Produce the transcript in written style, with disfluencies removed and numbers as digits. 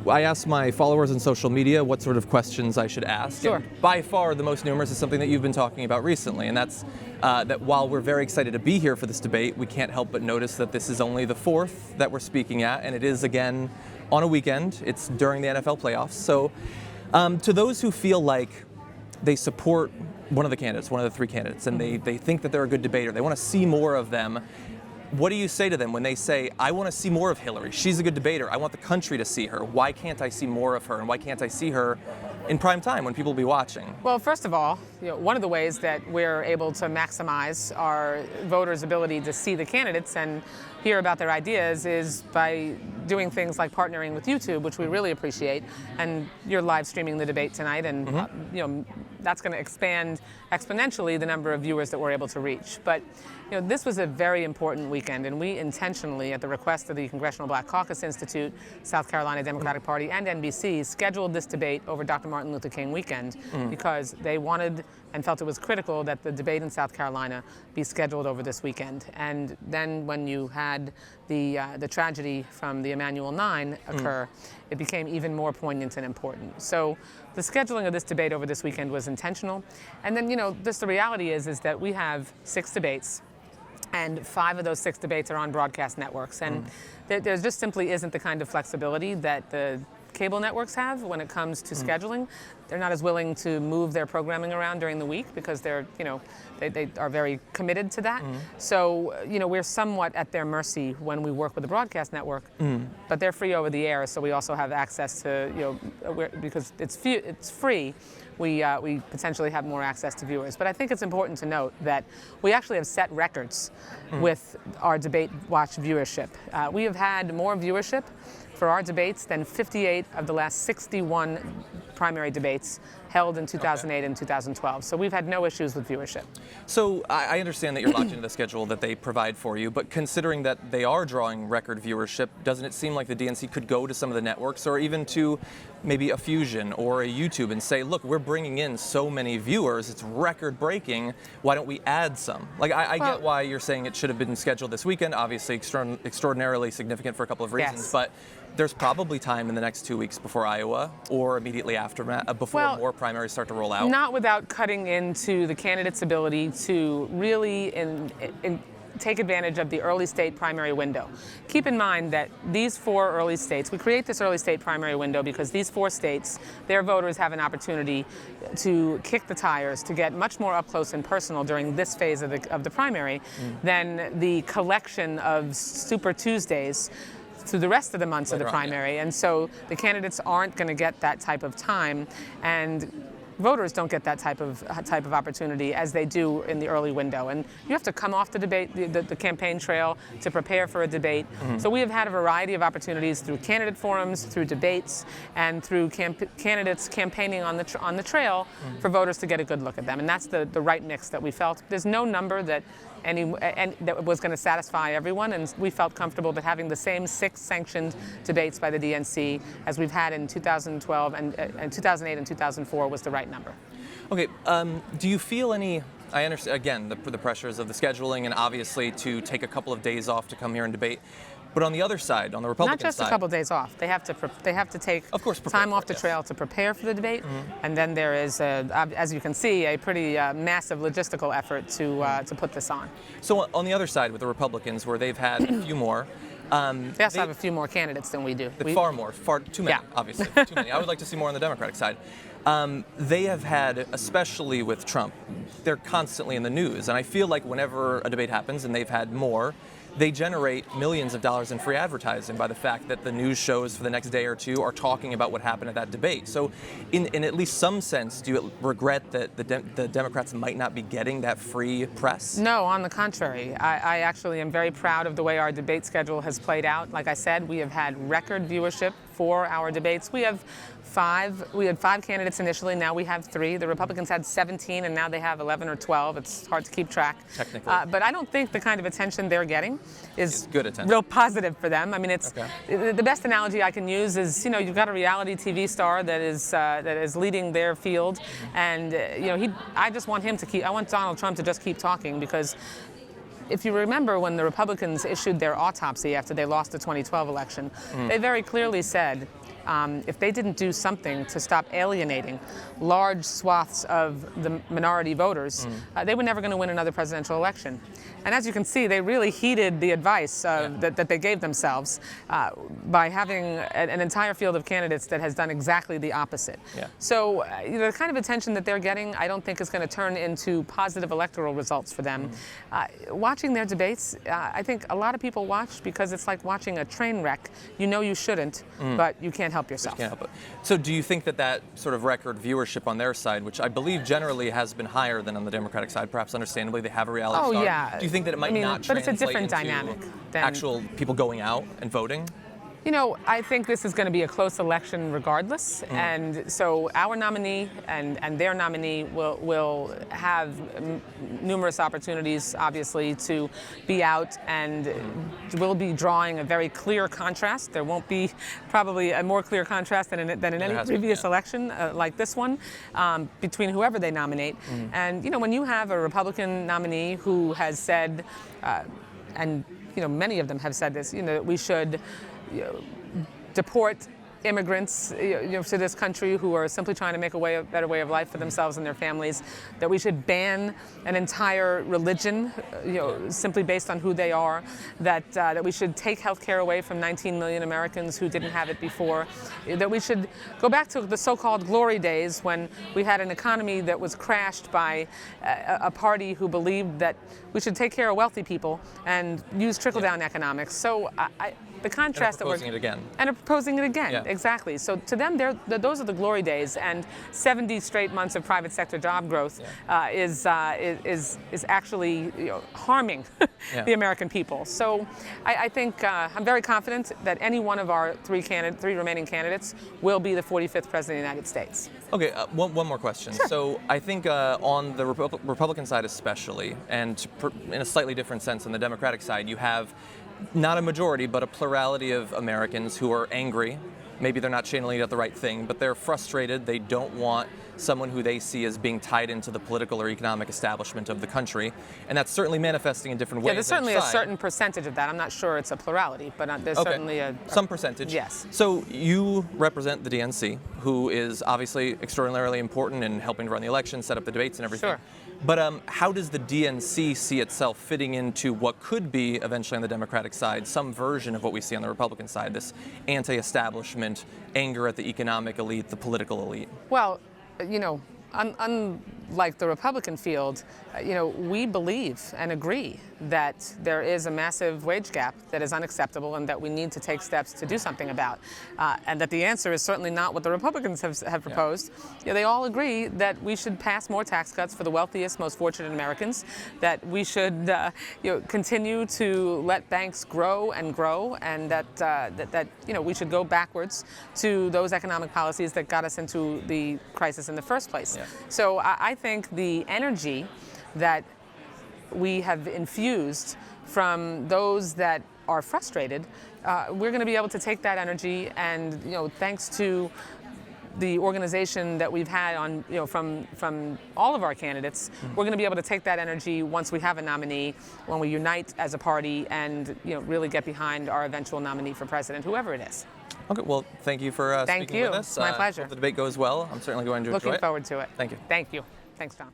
I asked my followers on social media what sort of questions I should ask. Sure. And by far the most numerous is something that you've been talking about recently, and that's that while we're very excited to be here for this debate, we can't help but notice that this is only the fourth that we're speaking at, and it is again on a weekend. It's during the NFL playoffs. So to those who feel like they support one of the candidates, one of the three candidates, and they think that they're a good debater, they want to see more of them, what do you say to them when they say, I want to see more of Hillary, she's a good debater, I want the country to see her, why can't I see more of her, and why can't I see her in prime time when people will be watching? Well, first of all, one of the ways that we're able to maximize our voters' ability to see the candidates and hear about their ideas is by doing things like partnering with YouTube, which we really appreciate. And you're live streaming the debate tonight, and that's going to expand exponentially the number of viewers that we're able to reach. But this was a very important weekend, and we intentionally, at the request of the Congressional Black Caucus Institute, South Carolina Democratic Party, and NBC, scheduled this debate over Dr. Martin Luther King weekend because they wanted and felt it was critical that the debate in South Carolina be scheduled over this weekend. And then when you had the tragedy from the Emanuel 9 occur, it became even more poignant and important. So the scheduling of this debate over this weekend was intentional. And then, the reality is that we have 6 debates, and 5 of those 6 debates are on broadcast networks. And there just simply isn't the kind of flexibility that the cable networks have when it comes to scheduling. They're not as willing to move their programming around during the week because they're, they are very committed to that. So, we're somewhat at their mercy when we work with the broadcast network, but they're free over the air, so we also have access to, because it's free, we potentially have more access to viewers. But I think it's important to note that we actually have set records with our debate watch viewership. We have had more viewership for our debates than 58 of the last 61 primary debates held in 2008 and 2012. So we've had no issues with viewership. So I understand that you're locked into the schedule that they provide for you, but considering that they are drawing record viewership, doesn't it seem like the DNC could go to some of the networks or even to maybe a Fusion or a YouTube and say, look, we're bringing in so many viewers, it's record breaking, why don't we add some? Like, I get why you're saying it should have been scheduled this weekend, obviously extraordinarily significant for a couple of reasons, but there's probably time in the next 2 weeks before Iowa or immediately after, before more primaries start to roll out. Not without cutting into the candidates' ability to really take advantage of the early state primary window. Keep in mind that these 4 early states, we create this early state primary window because these 4 states, their voters have an opportunity to kick the tires, to get much more up close and personal during this phase of the primary than the collection of Super Tuesdays through the rest of the months of the primary. And so the candidates aren't going to get that type of time, and voters don't get that type of opportunity as they do in the early window. And you have to come off the debate, the campaign trail to prepare for a debate. So we have had a variety of opportunities through candidate forums, through debates, and through candidates campaigning on the trail for voters to get a good look at them. And that's the right mix that we felt. There's no number that that was going to satisfy everyone, and we felt comfortable that having the same 6 sanctioned debates by the DNC as we've had in 2012 and 2008 and 2004 was the right number. Okay, do you feel any, I understand, again, the pressures of the scheduling and obviously to take a couple of days off to come here and debate, but on the other side, on the Republican side... Not just a couple of days off. They have to take time off the trail to prepare for the debate, and then there is, as you can see, a pretty massive logistical effort to put this on. So on the other side with the Republicans, where they've had a few more... they also have a few more candidates than we do. Far too many, obviously, too many. I would like to see more on the Democratic side. They have had, especially with Trump, they're constantly in the news, and I feel like whenever a debate happens, and they've had more, they generate millions of dollars in free advertising by the fact that the news shows for the next day or two are talking about what happened at that debate. So in at least some sense, do you regret that the Democrats might not be getting that free press? No, on the contrary. I actually am very proud of the way our debate schedule has played out. Like I said, we have had record viewership for our debates. We had 5 candidates initially, now we have 3. The Republicans had 17 and now they have 11 or 12. It's hard to keep track. Technically. But I don't think the kind of attention they're getting is good attention. Real positive for them. I mean, it's the best analogy I can use is, you've got a reality TV star that is leading their field, and I just want him to keep. I want Donald Trump to just keep talking, because if you remember when the Republicans issued their autopsy after they lost the 2012 election, they very clearly said, if they didn't do something to stop alienating large swaths of the minority voters, they were never going to win another presidential election. And as you can see, they really heeded the advice that they gave themselves by having an entire field of candidates that has done exactly the opposite. Yeah. So the kind of attention that they're getting, I don't think is going to turn into positive electoral results for them. Watching their debates, I think a lot of people watch because it's like watching a train wreck. You know you shouldn't, but you can't help yourself. You can't help it. So do you think that sort of record viewership on their side, which I believe generally has been higher than on the Democratic side, perhaps understandably, they have a reality star. Yeah. Do you think that it might not but it's a translate different into dynamic than actual people going out and voting? You know, I think this is going to be a close election regardless, and so our nominee and their nominee will have numerous opportunities, obviously, to be out, and will be drawing a very clear contrast. There won't be probably a more clear contrast than in any previous election like this one between whoever they nominate. And, you know, when you have a Republican nominee who has said, and, you know, many of them have said this, you know, that we should deport immigrants to this country who are simply trying to make a better way of life for themselves and their families, that we should ban an entire religion simply based on who they are, that we should take health care away from 19 million Americans who didn't have it before, that we should go back to the so-called glory days when we had an economy that was crashed by a party who believed that we should take care of wealthy people and use trickle-down economics. So the contrast and proposing it again. And proposing it again, yeah. Exactly. So to them, those are the glory days, and 70 straight months of private sector job growth is actually harming the American people. So I think I'm very confident that any one of our three remaining candidates will be the 45th president of the United States. Okay, one more question. Sure. So I think on the Republican side especially, and in a slightly different sense on the Democratic side, you have not a majority, but a plurality of Americans who are angry. Maybe they're not channeling it at the right thing, but they're frustrated. They don't want someone who they see as being tied into the political or economic establishment of the country. And that's certainly manifesting in different ways. Yeah, there's certainly a certain percentage of that. I'm not sure it's a plurality, but there's certainly some percentage. Yes. So you represent the DNC, who is obviously extraordinarily important in helping to run the election, set up the debates and everything. Sure. But how does the DNC see itself fitting into what could be eventually on the Democratic side, some version of what we see on the Republican side, this anti-establishment, anger at the economic elite, the political elite? Well, unlike the Republican field, we believe and agree that there is a massive wage gap that is unacceptable and that we need to take steps to do something about. And that the answer is certainly not what the Republicans have proposed. They all agree that we should pass more tax cuts for the wealthiest, most fortunate Americans, that we should continue to let banks grow, and that we should go backwards to those economic policies that got us into the crisis in the first place. Yeah. So I think the energy that we have infused from those that are frustrated, we're going to be able to take that energy and, thanks to the organization that we've had on, from all of our candidates, we're going to be able to take that energy once we have a nominee, when we unite as a party and, really get behind our eventual nominee for president, whoever it is. Okay, well, thank you for speaking with us. My pleasure. Hope the debate goes well. I'm certainly going to enjoy it. Looking forward to it. Thank you. Thank you. Thanks, John.